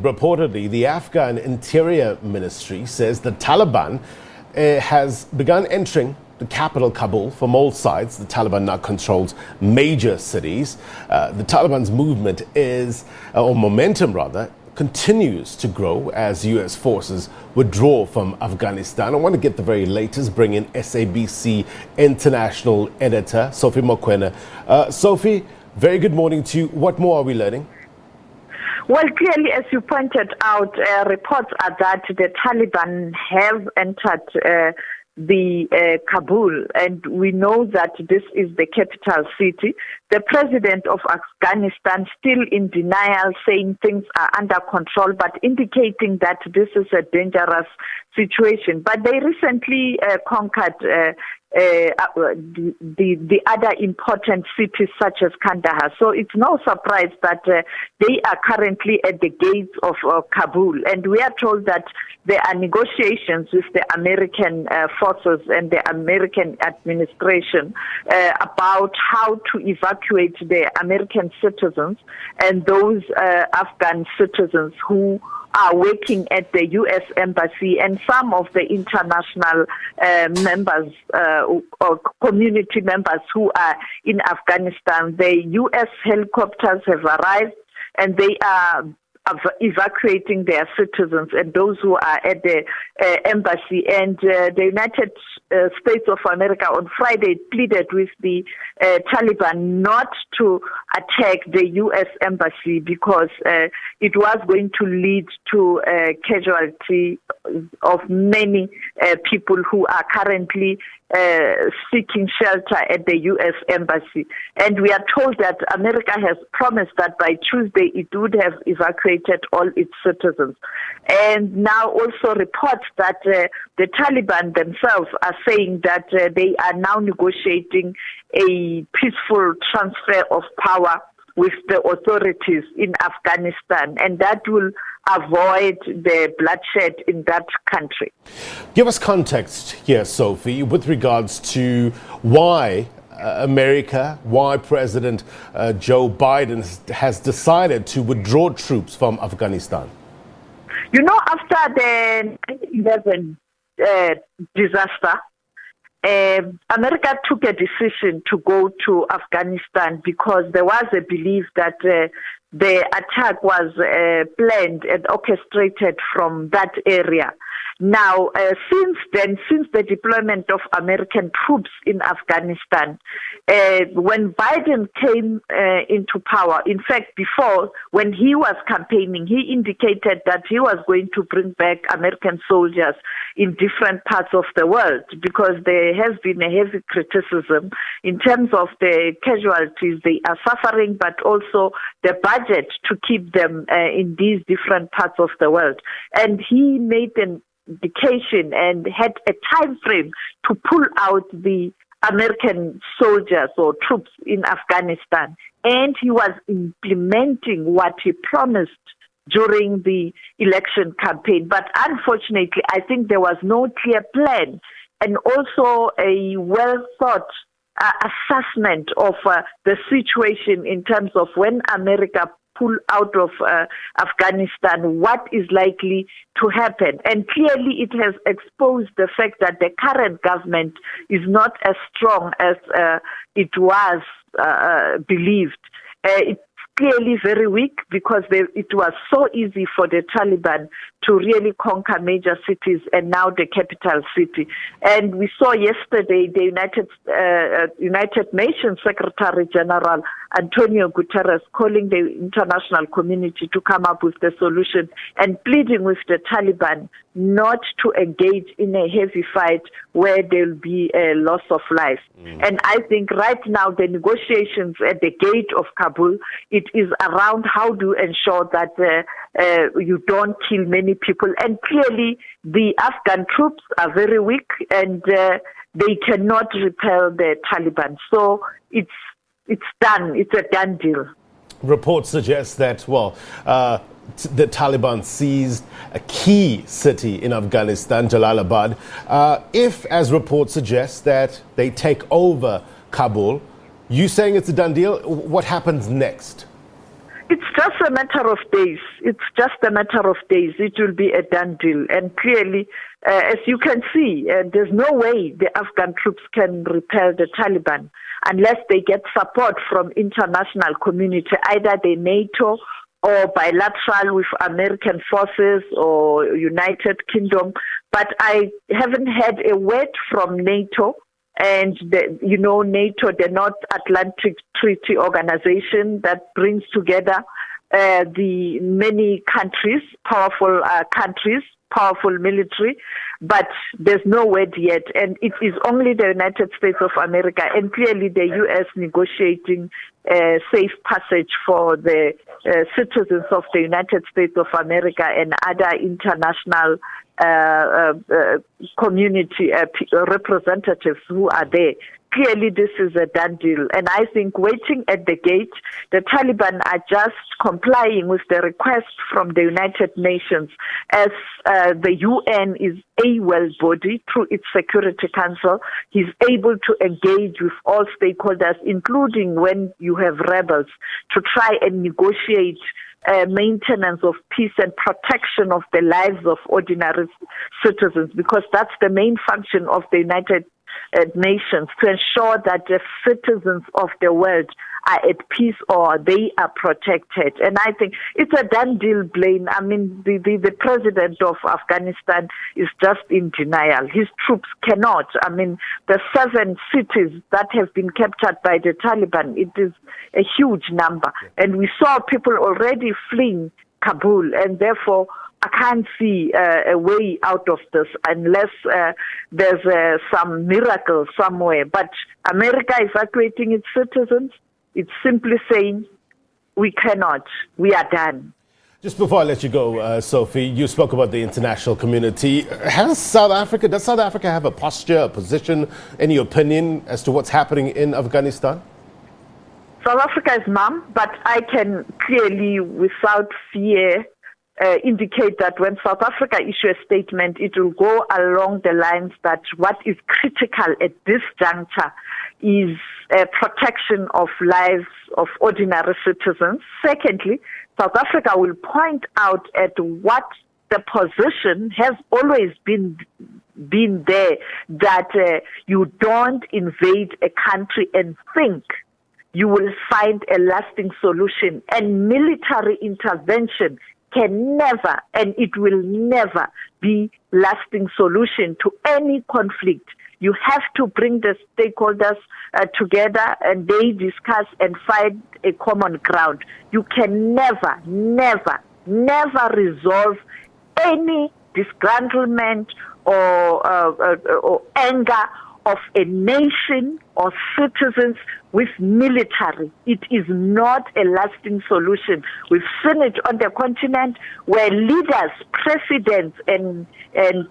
Reportedly, the Afghan Interior Ministry says the Taliban has begun entering the capital Kabul from all sides. The Taliban now controls major cities. The Taliban's movement or momentum rather, continues to grow as U.S. forces withdraw from Afghanistan. I want to get the very latest, bring in SABC International editor Sophie Mokoena. Sophie, very good morning to you. What more are we learning? Well, clearly, as you pointed out, reports are that the Taliban have entered the Kabul, and we know that this is the capital city. The president of Afghanistan still in denial, saying things are under control, but indicating that this is a dangerous situation. But they recently conquered the other important cities such as Kandahar. So it's no surprise that they are currently at the gates of Kabul. And we are told that there are negotiations with the American forces and the American administration about how to evacuate the American citizens and those Afghan citizens who are working at the U.S. Embassy and some of the international members or community members who are in Afghanistan. The U.S. helicopters have arrived and they are evacuating their citizens and those who are at the embassy. And the United States of America on Friday pleaded with the Taliban not to attack the U.S. embassy because it was going to lead to casualty of many people who are currently seeking shelter at the U.S. embassy. And we are told that America has promised that by Tuesday it would have evacuated all its citizens. And now also reports that the Taliban themselves are saying that they are now negotiating a peaceful transfer of power with the authorities in Afghanistan, and that will avoid the bloodshed in that country. Give us context here, Sophie, with regards to why why President Joe Biden has decided to withdraw troops from Afghanistan. You know, after the 9/11 disaster, America took a decision to go to Afghanistan because there was a belief that the attack was planned and orchestrated from that area. Now, since the deployment of American troops in Afghanistan, when Biden came into power, in fact, before, when he was campaigning, he indicated that he was going to bring back American soldiers in different parts of the world because there has been a heavy criticism in terms of the casualties they are suffering, but also the budget to keep them in these different parts of the world. And he made an indication and had a time frame to pull out the American soldiers or troops in Afghanistan. And he was implementing what he promised during the election campaign. But unfortunately, I think there was no clear plan and also a well-thought assessment of the situation in terms of when America pull out of Afghanistan, what is likely to happen. And clearly it has exposed the fact that the current government is not as strong as it was believed. It's clearly very weak because it was so easy for the Taliban to really conquer major cities and now the capital city. And we saw yesterday the United Nations Secretary General Antonio Guterres calling the international community to come up with the solution and pleading with the Taliban not to engage in a heavy fight where there will be a loss of life. And I think right now the negotiations at the gate of Kabul, it is around how to ensure that you don't kill many people. And clearly the Afghan troops are very weak and they cannot repel the Taliban. So it's done. It's a done deal. Reports suggest that, the Taliban seized a key city in Afghanistan, Jalalabad. If, as reports suggest, that they take over Kabul, you saying it's a done deal, what happens next? It's just a matter of days. It's just a matter of days. It will be a done deal. And clearly, as you can see, there's no way the Afghan troops can repel the Taliban unless they get support from international community, either the NATO or bilateral with American forces or United Kingdom. But I haven't had a word from NATO. And, NATO, the North Atlantic Treaty Organization that brings together the many countries, powerful military, but there's no word yet. And it is only the United States of America and clearly the U.S. negotiating safe passage for the citizens of the United States of America and other international community representatives who are there. Clearly, this is a done deal. And I think waiting at the gate, the Taliban are just complying with the request from the United Nations as the UN is a world body through its Security Council. He's able to engage with all stakeholders, including when you have rebels, to try and negotiate maintenance of peace and protection of the lives of ordinary citizens, because that's the main function of the United Nations, to ensure that the citizens of the world are at peace or they are protected. And I think it's a done deal, Blaine. I mean, the president of Afghanistan is just in denial. His troops cannot. I mean, the 7 cities that have been captured by the Taliban, it is a huge number. And we saw people already fleeing Kabul, and therefore I can't see a way out of this unless there's some miracle somewhere. But America evacuating its citizens, it's simply saying, we cannot, we are done. Just before I let you go, Sophie, you spoke about the international community. Does South Africa have a posture, a position, any opinion as to what's happening in Afghanistan? South Africa is mum, but I can clearly, without fear, indicate that when South Africa issue a statement, it will go along the lines that what is critical at this juncture is protection of lives of ordinary citizens. Secondly, South Africa will point out at what the position has always been there, that you don't invade a country and think you will find a lasting solution, and military intervention can never and it will never be lasting solution to any conflict. You have to bring the stakeholders together and they discuss and find a common ground. You can never resolve any disgruntlement or anger of a nation or citizens with military. It is not a lasting solution. We've seen it on the continent where leaders, presidents, and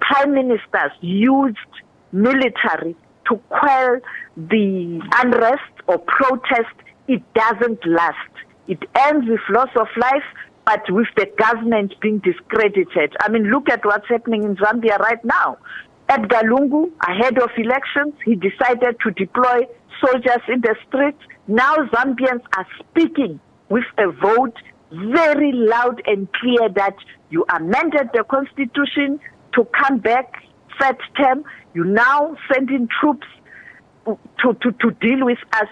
prime ministers used military to quell the unrest or protest. It doesn't last. It ends with loss of life, but with the government being discredited. I mean, look at what's happening in Zambia right now. Edgar Lungu, ahead of elections, he decided to deploy soldiers in the streets. Now Zambians are speaking with a vote very loud and clear that you amended the constitution to come back third term. You now send in troops to deal with us.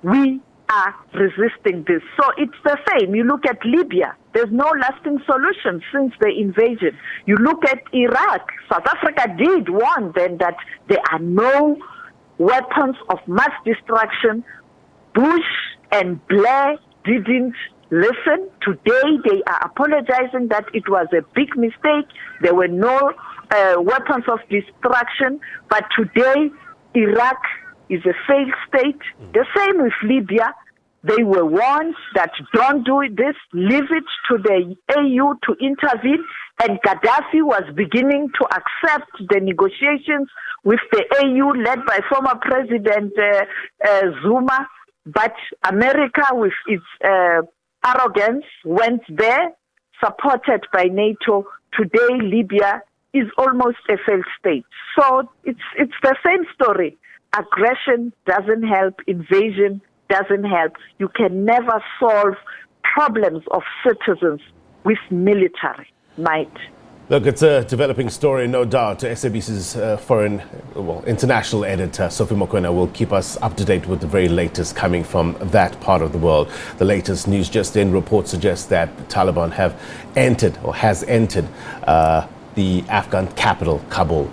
We are resisting this. So it's the same. You look at Libya. There's no lasting solution since the invasion. You look at Iraq. South Africa did warn them that there are no weapons of mass destruction. Bush and Blair didn't listen. Today they are apologizing that it was a big mistake. There were no weapons of destruction. But today Iraq is a failed state. The same with Libya. They were warned that don't do this, leave it to the AU to intervene. And Gaddafi was beginning to accept the negotiations with the AU led by former President Zuma. But America, with its arrogance, went there, supported by NATO. Today, Libya is almost a failed state. So it's the same story. Aggression doesn't help. Invasion doesn't help. You can never solve problems of citizens with military might. Look, it's a developing story, no doubt. SABC's international editor, Sophie Mokoena, will keep us up to date with the very latest coming from that part of the world. The latest news just in reports suggest that the Taliban has entered the Afghan capital, Kabul.